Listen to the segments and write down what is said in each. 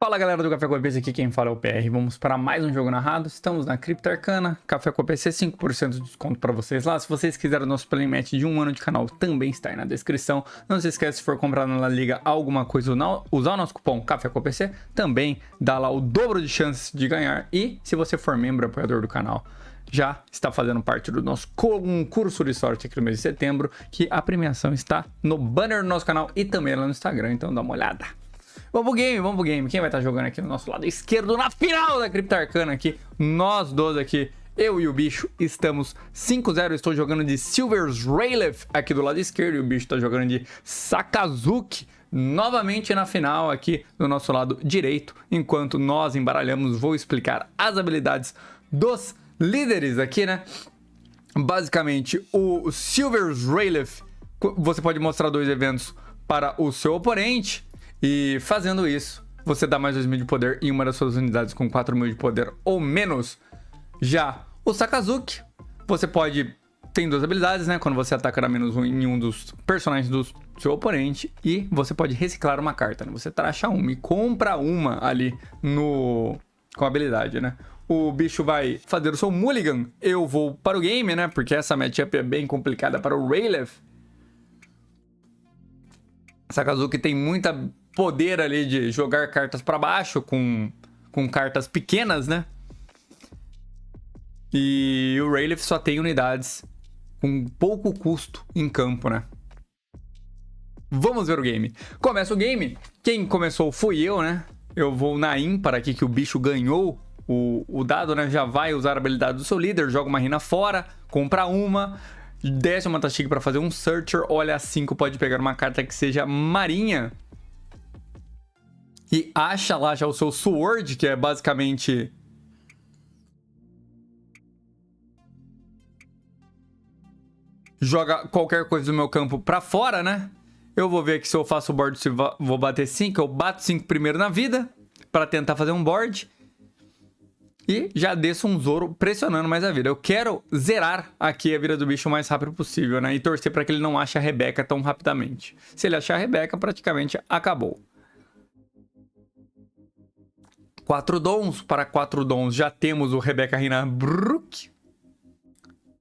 Fala galera do Café com PC, aqui quem fala é o PR. Vamos para mais um jogo narrado. Estamos na Cripto Arcana, Café com PC, 5% de desconto para vocês lá. Se vocês quiserem o nosso playmatch de 1 ano de canal, também está aí na descrição. Não se esqueça, se for comprar na La Liga alguma coisa, usar o nosso cupom Café com PC, também dá lá o dobro de chances de ganhar. E se você for membro e apoiador do canal, já está fazendo parte do nosso concurso de sorte aqui no mês de setembro, que a premiação está no banner do nosso canal e também lá no Instagram, então dá uma olhada. Vamos pro game. Quem vai estar jogando aqui no nosso lado esquerdo, na final da Cripto Arcana aqui? Nós dois aqui, eu e o bicho, estamos 5-0. Estou jogando de Silver's Rayleth aqui do lado esquerdo e o bicho está jogando de Sakazuki novamente na final aqui do nosso lado direito. Enquanto nós embaralhamos, vou explicar as habilidades dos líderes aqui, né? Basicamente, o Silver's Rayleth, você pode mostrar 2 eventos para o seu oponente. E fazendo isso, você dá mais 2.000 de poder em uma das suas unidades com 4.000 de poder ou menos. Já o Sakazuki, você pode... Tem 2 habilidades, né? Quando você ataca na -1 em um dos personagens do seu oponente. E você pode reciclar uma carta, né? Você taxa uma e compra uma ali com a habilidade, né? O bicho vai fazer o seu mulligan. Eu vou para o game, né? Porque essa matchup é bem complicada para o Rayleth. Sakazuki tem muita poder ali de jogar cartas para baixo com cartas pequenas, né? E o Rayleth só tem unidades com pouco custo em campo, né? Vamos ver o game. Começa o game. Quem começou fui eu, né? Eu vou na ímpar aqui que o bicho ganhou o dado, né? Já vai usar a habilidade do seu líder, joga uma rina fora, compra uma... Desce uma Tashig para fazer um Searcher. Olha, a 5 pode pegar uma carta que seja marinha. E acha lá já o seu Sword, que é basicamente... Joga qualquer coisa do meu campo para fora, né? Eu vou ver aqui se eu faço o board, se vou bater 5. Eu bato 5 primeiro na vida, para tentar fazer um board. E já desço um Zoro pressionando mais a vida. Eu quero zerar aqui a vida do bicho o mais rápido possível, né? E torcer para que ele não ache a Rebeca tão rapidamente. Se ele achar a Rebeca, praticamente acabou. 4 dons. Para 4 dons já temos o Rebeca Rinabrook.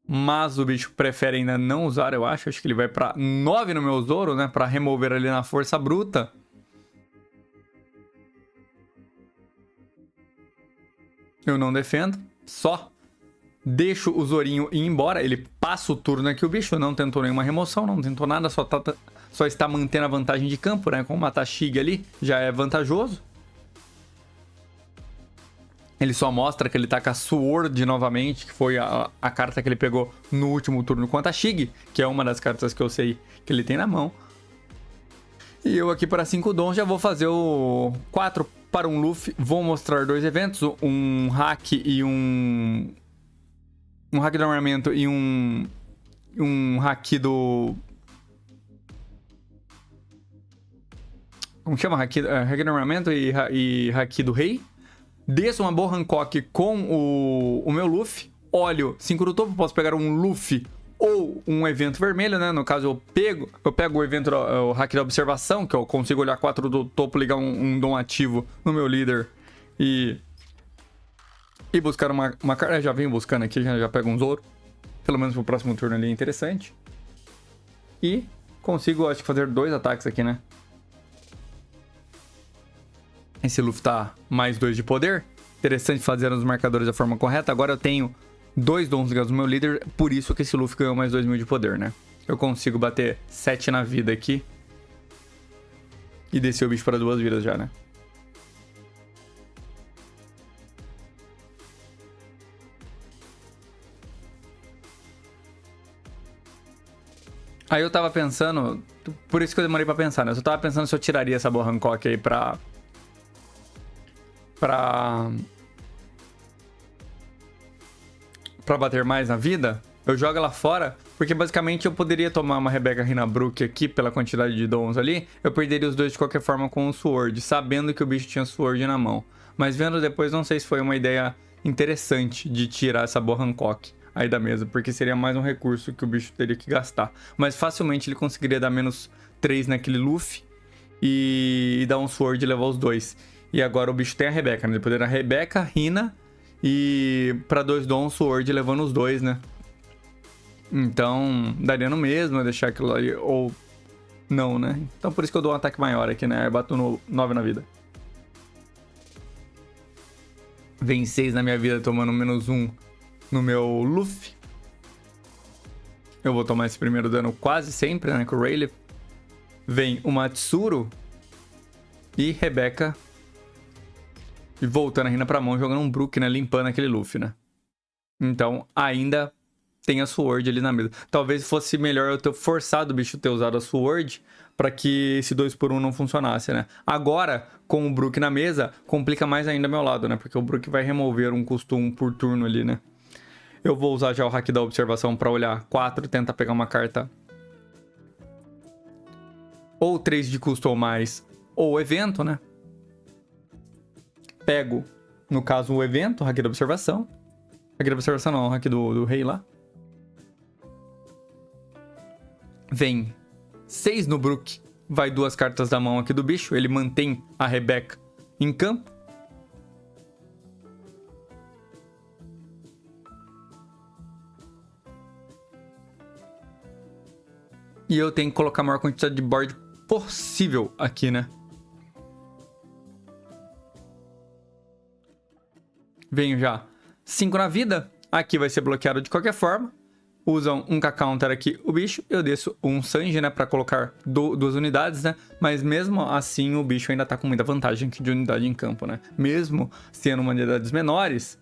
Mas o bicho prefere ainda não usar, eu acho. Acho que ele vai para 9 no meu Zoro, né? Para remover ali na força bruta. Eu não defendo, só deixo o Zorinho ir embora. Ele passa o turno aqui, o bicho não tentou nenhuma remoção, não tentou nada, só está mantendo a vantagem de campo, né? Com uma Tashig ali, já é vantajoso. Ele só mostra que ele tá com a Sword novamente, que foi a carta que ele pegou no último turno com a Tashig, que é uma das cartas que eu sei que ele tem na mão. E eu aqui para 5 dons já vou fazer o 4 para um Luffy. Vou mostrar 2 eventos, um hack e um hack do armamento e um hack do... Como chama? Hack do armamento e hack do rei. Desço uma boa Hancock com o meu Luffy. Olho 5 do topo, posso pegar um Luffy ou um evento vermelho, né? No caso, eu pego o evento, o hack da observação, que eu consigo olhar 4 do topo, ligar um dom ativo no meu líder e buscar uma carta. Já venho buscando aqui, já pego um Zoro. Pelo menos pro próximo turno ali é interessante. E consigo, acho que, fazer 2 ataques aqui, né? Esse Luffy tá mais 2 de poder. Interessante fazer os marcadores da forma correta. Agora eu tenho 2 dons ligados no meu líder, por isso que esse Luffy ganhou mais 2.000 de poder, né? Eu consigo bater 7 na vida aqui. E descer o bicho para 2 vidas já, né? Aí eu tava pensando... Por isso que eu demorei pra pensar, né? Eu tava pensando se eu tiraria essa boa Hancock aí pra bater mais na vida. Eu jogo ela fora, porque basicamente eu poderia tomar uma Rebeca Rinabrook aqui pela quantidade de dons ali. Eu perderia os 2 de qualquer forma com o Sword, sabendo que o bicho tinha Sword na mão. Mas vendo depois, não sei se foi uma ideia interessante de tirar essa boa Hancock aí da mesa, porque seria mais um recurso que o bicho teria que gastar. Mas facilmente ele conseguiria dar -3 naquele Luffy e dar um Sword e levar os dois. E agora o bicho tem a Rebeca, né? Ele poderia a Rebeca, Rina e pra 2 Dom Sword levando os dois, né? Então daria no mesmo deixar aquilo ali, ou não, né? Então por isso que eu dou um ataque maior aqui, né? Eu bato no 9 na vida. Vem 6 na minha vida tomando -1 no meu Luffy. Eu vou tomar esse primeiro dano quase sempre, né? Com o Rayleigh. Vem o Matsuro e Rebeca. E voltando a Rina pra mão, jogando um Brook, né? Limpando aquele Luffy, né? Então, ainda tem a Sword ali na mesa. Talvez fosse melhor eu ter forçado o bicho ter usado a Sword pra que esse 2x1 não funcionasse, né? Agora, com o Brook na mesa, complica mais ainda meu lado, né? Porque o Brook vai remover um custo 1 por turno ali, né? Eu vou usar já o hack da observação pra olhar 4 e tentar pegar uma carta ou 3 de custo ou mais, ou evento, né? Pego, no caso, o evento, o hack da observação. Hack da observação não, o hack do rei lá. Vem 6 no Brook, vai 2 cartas da mão aqui do bicho, ele mantém a Rebeca em campo. E eu tenho que colocar a maior quantidade de board possível aqui, né? Venho já 5 na vida. Aqui vai ser bloqueado de qualquer forma. Usam um K-Counter aqui o bicho. Eu desço um Sanji, né? Pra colocar 2 unidades, né? Mas mesmo assim o bicho ainda tá com muita vantagem aqui de unidade em campo, né? Mesmo sendo unidades menores,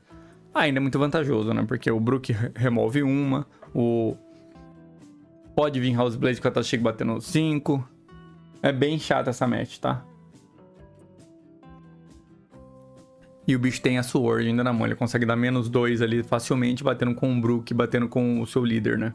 ainda é muito vantajoso, né? Porque o Brook remove uma. Pode vir House Blaze com a Tashig batendo 5. É bem chata essa match, tá? E o bicho tem a Sword ainda na mão. Ele consegue dar -2 ali facilmente, batendo com o Brook, batendo com o seu líder, né?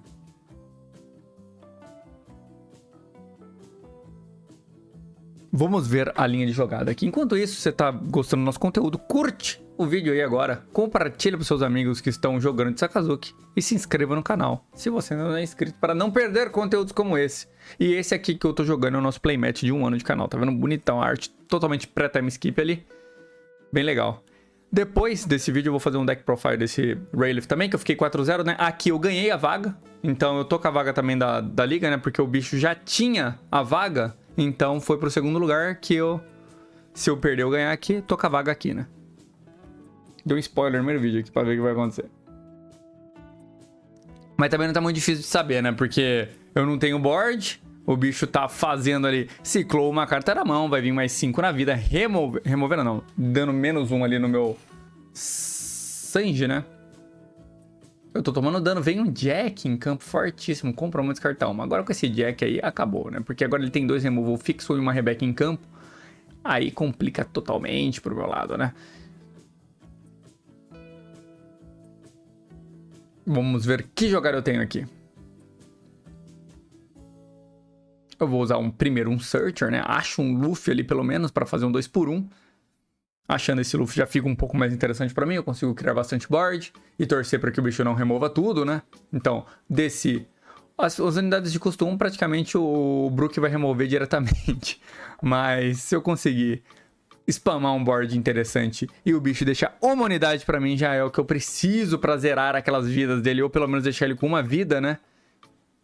Vamos ver a linha de jogada aqui. Enquanto isso, você tá gostando do nosso conteúdo, curte o vídeo aí agora, compartilha para seus amigos que estão jogando de Sakazuki e se inscreva no canal, se você ainda não é inscrito, para não perder conteúdos como esse. E esse aqui que eu tô jogando é o nosso playmatch de 1 ano de canal, tá vendo? Bonitão, a arte totalmente pré-time skip ali, bem legal. Depois desse vídeo eu vou fazer um deck profile desse Rayleigh também, que eu fiquei 4-0, né? Aqui eu ganhei a vaga, então eu tô com a vaga também da liga, né? Porque o bicho já tinha a vaga, então foi pro segundo lugar que eu... Se eu perder ou ganhar aqui, tô com a vaga aqui, né? Deu um spoiler no primeiro vídeo aqui pra ver o que vai acontecer. Mas também não tá muito difícil de saber, né? Porque eu não tenho board, o bicho tá fazendo ali... Ciclou uma carta na mão, vai vir mais 5 na vida, removendo não, dando -1 ali no meu Sanji, né? Eu tô tomando dano, vem um Jack em campo fortíssimo, compra muito cartão. Mas agora com esse Jack aí, acabou, né? Porque agora ele tem 2 removal fixo e uma Rebeca em campo. Aí complica totalmente pro meu lado, né? Vamos ver que jogar eu tenho aqui. Eu vou usar primeiro um Searcher, né? Acho um Luffy ali pelo menos para fazer um 2x1. Achando esse Luffy já fica um pouco mais interessante para mim. Eu consigo criar bastante board e torcer para que o bicho não remova tudo, né? Então, desci. As unidades de custo 1 praticamente o Brook vai remover diretamente. Mas se eu conseguir spamar um board interessante e o bicho deixar uma unidade pra mim, já é o que eu preciso pra zerar aquelas vidas dele, ou pelo menos deixar ele com uma vida, né?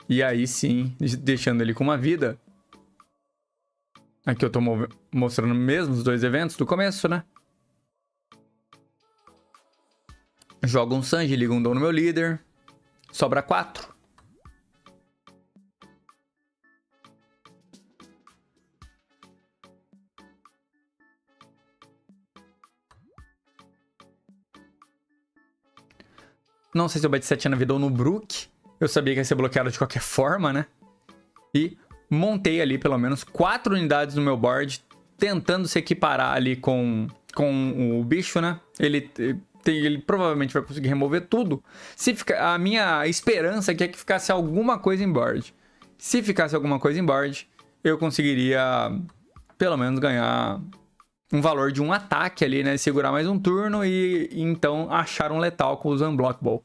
E aí sim, deixando ele com uma vida. Aqui eu tô mostrando mesmo os 2 eventos do começo, né? Jogo um Sanji, liga um Dom no meu líder. Sobra 4. Não sei se eu bati 7 na vida ou no Brook. Eu sabia que ia ser bloqueado de qualquer forma, né? E montei ali pelo menos 4 unidades no meu board, tentando se equiparar ali com o bicho, né? Ele provavelmente vai conseguir remover tudo. A minha esperança aqui é que ficasse alguma coisa em board. Se ficasse alguma coisa em board, eu conseguiria pelo menos ganhar um valor de um ataque ali, né? Segurar mais um turno e então achar um letal com os Unblockable.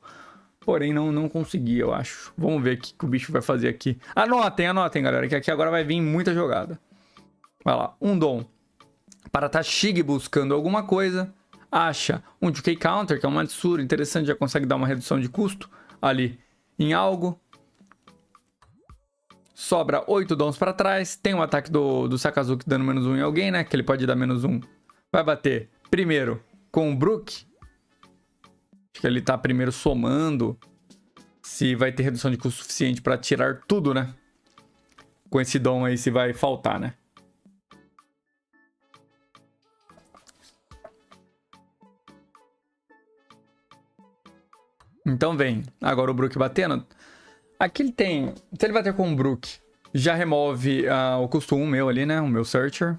Porém, não consegui, eu acho. Vamos ver o que o bicho vai fazer aqui. Anotem, galera, que aqui agora vai vir muita jogada. Vai lá, um dom para Tashigi buscando alguma coisa. Acha um Decay Counter, que é uma Matsuru interessante, já consegue dar uma redução de custo ali em algo. Sobra 8 dons para trás. Tem um ataque do Sakazuki dando -1 em alguém, né? Que ele pode dar -1. Vai bater primeiro com o Brook. Acho que ele tá primeiro somando. Se vai ter redução de custo suficiente para tirar tudo, né? Com esse dom aí, se vai faltar, né? Então vem. Agora o Brook batendo. Aqui ele tem... Se ele bater com o Brook, já remove o custo 1 meu ali, né? O meu Searcher.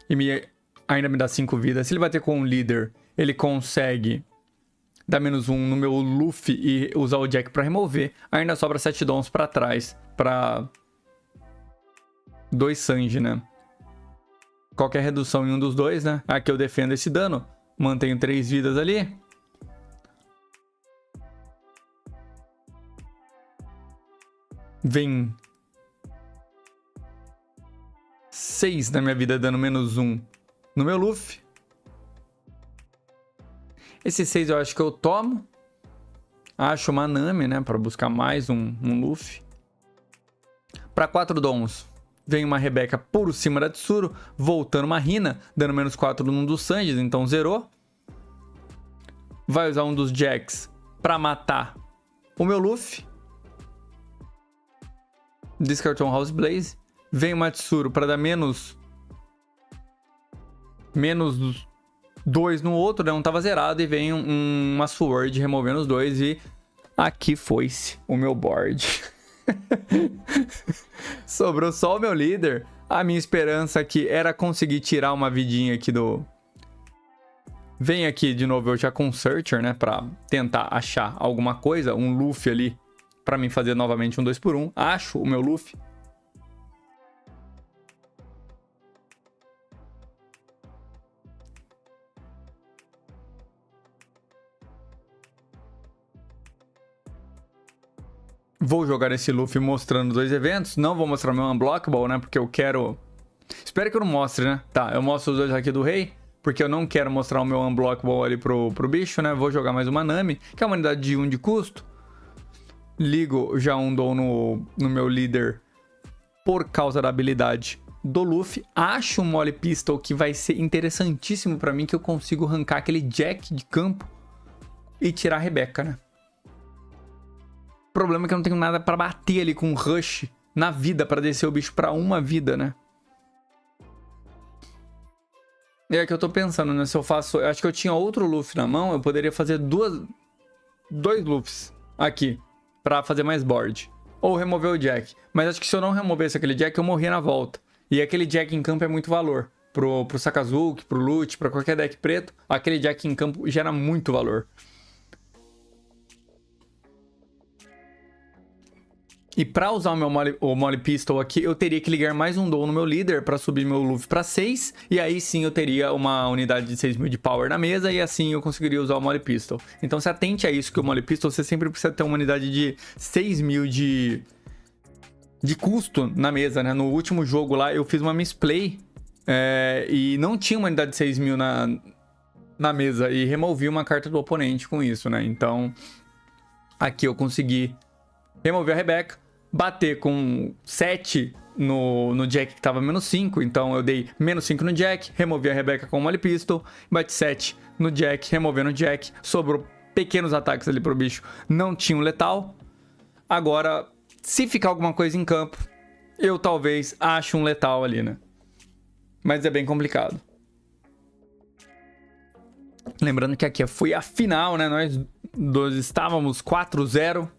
E ainda me dá 5 vidas. Se ele bater com o Líder, ele consegue dar -1 no meu Luffy e usar o Jack pra remover. Ainda sobra 7 dons pra trás. Pra 2 Sanji, né? Qualquer redução em um dos dois, né? Aqui eu defendo esse dano. Mantenho 3 vidas ali. Vem 6 na minha vida dando -1 no meu Luffy. Esse 6 eu acho que eu tomo. Acho uma Nami, né? Pra buscar mais um Luffy. Pra 4 dons, vem uma Rebeca por cima da Tsuru. Voltando uma Hina, dando -4 num dos Sanjis, então zerou. Vai usar um dos Jacks pra matar o meu Luffy. Descartou um House Blaze. Vem uma Tsuru para dar -2 no outro, né? Um tava zerado. E vem uma Sword removendo os dois. E aqui foi-se o meu board. Sobrou só o meu líder. A minha esperança aqui era conseguir tirar uma vidinha aqui do... Vem aqui de novo eu já com o Searcher, né? Pra tentar achar alguma coisa. Um Luffy ali. Pra mim fazer novamente um 2x1. Acho o meu Luffy. Vou jogar esse Luffy mostrando 2 eventos. Não vou mostrar meu Unblockable, né? Porque eu quero... Espero que eu não mostre, né? Tá, eu mostro os 2 aqui do rei. Porque eu não quero mostrar o meu Unblockable ali pro bicho, né? Vou jogar mais uma Nami, que é uma unidade de 1 de custo. Ligo já um dom no meu líder por causa da habilidade do Luffy. Acho um Mole Pistol que vai ser interessantíssimo pra mim, que eu consigo arrancar aquele Jack de campo e tirar a Rebeca, né? O problema é que eu não tenho nada pra bater ali com Rush na vida, pra descer o bicho pra uma vida, né? E é que eu tô pensando, né? Se eu faço... Eu acho que eu tinha outro Luffy na mão, eu poderia fazer dois Luffys aqui pra fazer mais board. Ou remover o Jack. Mas acho que se eu não removesse aquele Jack, eu morria na volta. E aquele Jack em campo é muito valor. Pro Sakazuki, pro Lute, pra qualquer deck preto, aquele Jack em campo gera muito valor. E pra usar o Mole Pistol aqui, eu teria que ligar mais um dom no meu líder pra subir meu Luffy pra 6. E aí sim eu teria uma unidade de 6.000 de power na mesa e assim eu conseguiria usar o Mole Pistol. Então se atente a isso, que o Mole Pistol você sempre precisa ter uma unidade de 6.000 de custo na mesa, né? No último jogo lá eu fiz uma misplay e não tinha uma unidade de 6.000 na mesa. E removi uma carta do oponente com isso, né? Então aqui eu consegui remover a Rebeca. Bater com 7 no Jack que tava -5, então eu dei -5 no Jack, removi a Rebeca com o Mole Pistol, bati 7 no Jack, removendo o Jack, sobrou pequenos ataques ali pro bicho, não tinha um letal. Agora, se ficar alguma coisa em campo, eu talvez ache um letal ali, né? Mas é bem complicado. Lembrando que aqui foi a final, né? Nós dois estávamos 4-0.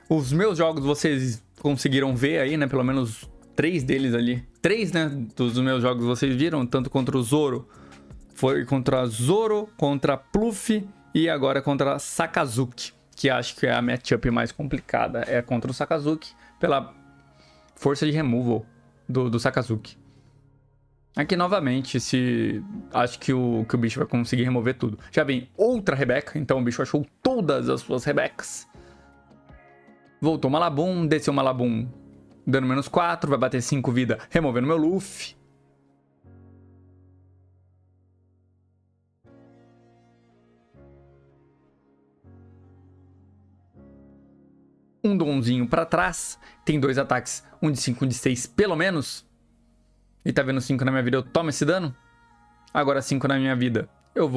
Os meus jogos vocês conseguiram ver aí, né? Pelo menos 3 deles ali. 3, né? Dos meus jogos vocês viram. Tanto contra o Zoro. Foi contra Zoro, contra Pluff e agora contra Sakazuki. Que acho que é a matchup mais complicada. É contra o Sakazuki pela força de removal do Sakazuki. Aqui novamente, acho que o bicho vai conseguir remover tudo. Já vem outra Rebeca. Então o bicho achou todas as suas Rebecas. Voltou Malabum, desceu Malabum dando -4, vai bater 5 vida, removendo meu Luffy. um donzinho pra trás. Tem 2 ataques, um de 5, um de 6 pelo menos. E tá vendo 5 na minha vida, eu tomo esse dano. Agora 5 na minha vida, eu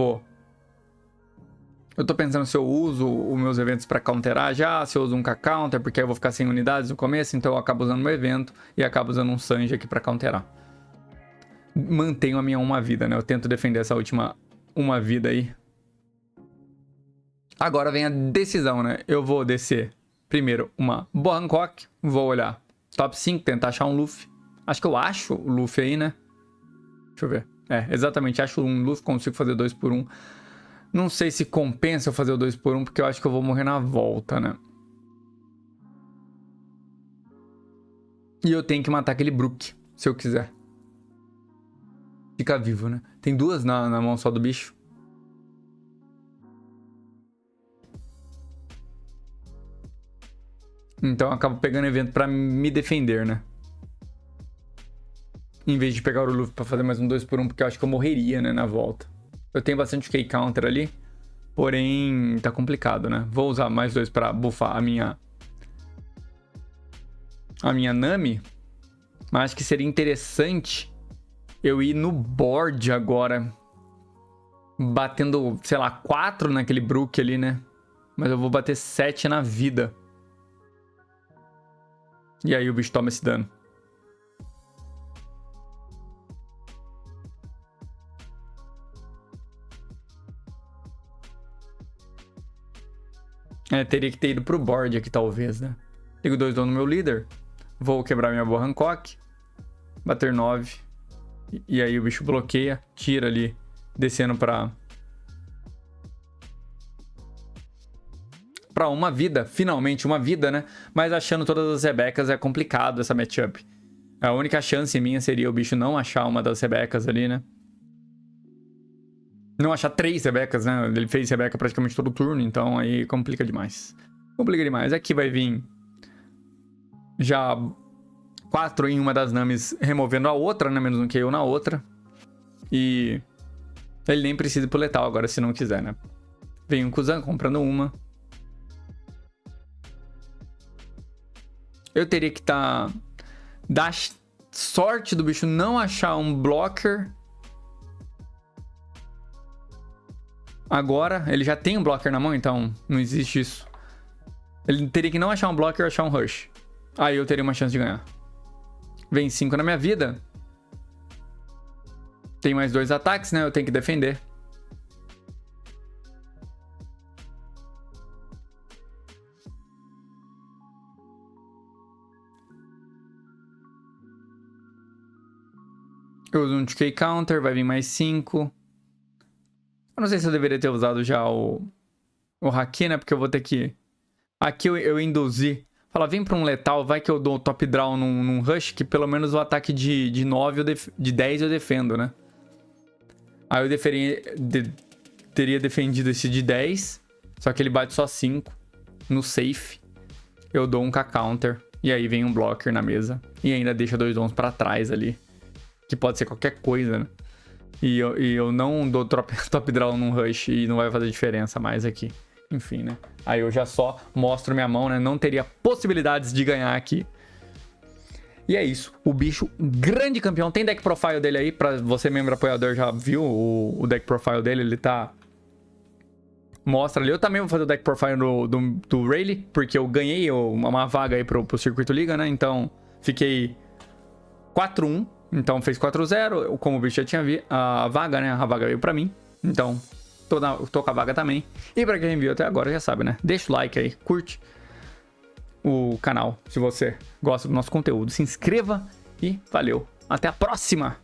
tô pensando se eu uso os meus eventos pra counterar já, se eu uso um K-Counter, porque aí eu vou ficar sem unidades no começo, então eu acabo usando meu evento e acabo usando um Sanji aqui pra counterar. Mantenho a minha uma vida, né? Eu tento defender essa última uma vida aí. Agora vem a decisão, né? Eu vou descer primeiro uma Boa Hancock, vou olhar top 5, tentar achar um Luffy. Acho que eu acho o Luffy aí, né? Deixa eu ver. Exatamente, acho um Luffy, consigo fazer 2 por 1. Não sei se compensa eu fazer o 2 por 1, porque eu acho que eu vou morrer na volta, né? E eu tenho que matar aquele Brook, se eu quiser. Fica vivo, né? Tem 2 na mão só do bicho. Então eu acabo pegando evento pra me defender, né? Em vez de pegar o Luffy pra fazer mais um 2 por 1, porque eu acho que eu morreria, né, na volta. Eu tenho bastante K-Counter ali, porém tá complicado, né? Vou usar mais 2 pra buffar a minha Nami, mas acho que seria interessante eu ir no board agora, batendo, sei lá, 4 naquele Brook ali, né? Mas eu vou bater 7 na vida. E aí o bicho toma esse dano. Teria que ter ido pro board aqui, talvez, né? Ligo 2 no meu líder. Vou quebrar minha Boa Hancock. Bater 9. E aí o bicho bloqueia. Tira ali, descendo pra uma vida. Finalmente uma vida, né? Mas achando todas as Rebecas é complicado essa matchup. A única chance minha seria o bicho não achar uma das Rebecas ali, né? Não achar 3 Rebecas, né? Ele fez Rebeca praticamente todo turno, então aí complica demais. Complica demais. Aqui vai vir já 4 em uma das Namis removendo a outra, né? Menos um KO na outra. E ele nem precisa ir pro letal agora, se não quiser, né? Vem um Kuzan comprando uma. Eu teria que dar sorte do bicho não achar um blocker. Agora, ele já tem um blocker na mão, então não existe isso. Ele teria que não achar um blocker ou achar um rush. Aí eu teria uma chance de ganhar. Vem 5 na minha vida. Tem mais 2 ataques, né? Eu tenho que defender. Eu uso um TK Counter, vai vir mais 5. Eu não sei se eu deveria ter usado já o Haki, né? Porque eu vou ter que... Aqui eu induzi. Fala, vem pra um letal, vai que eu dou o top draw num rush, que pelo menos o ataque de 9, de 10 eu defendo, né? Aí eu teria defendido esse de 10, só que ele bate só 5 no safe. Eu dou um K-Counter, e aí vem um blocker na mesa. E ainda deixa 2 dons pra trás ali, que pode ser qualquer coisa, né? E eu não dou top draw num rush e não vai fazer diferença mais aqui. Enfim, né? Aí eu já só mostro minha mão, né? Não teria possibilidades de ganhar aqui. E é isso. O bicho, grande campeão. Tem deck profile dele aí. Pra você, membro apoiador, já viu o deck profile dele. Ele tá... Mostra ali. Eu também vou fazer o deck profile do Rayleigh, porque eu ganhei uma vaga aí pro Circuito Liga, né? Então, fiquei 4-1. Então fez 4-0, como o bicho já tinha visto, a vaga, né? A vaga veio pra mim. Então, tô com a vaga também. E pra quem viu até agora, já sabe, né? Deixa o like aí, curte o canal se você gosta do nosso conteúdo. Se inscreva e valeu. Até a próxima!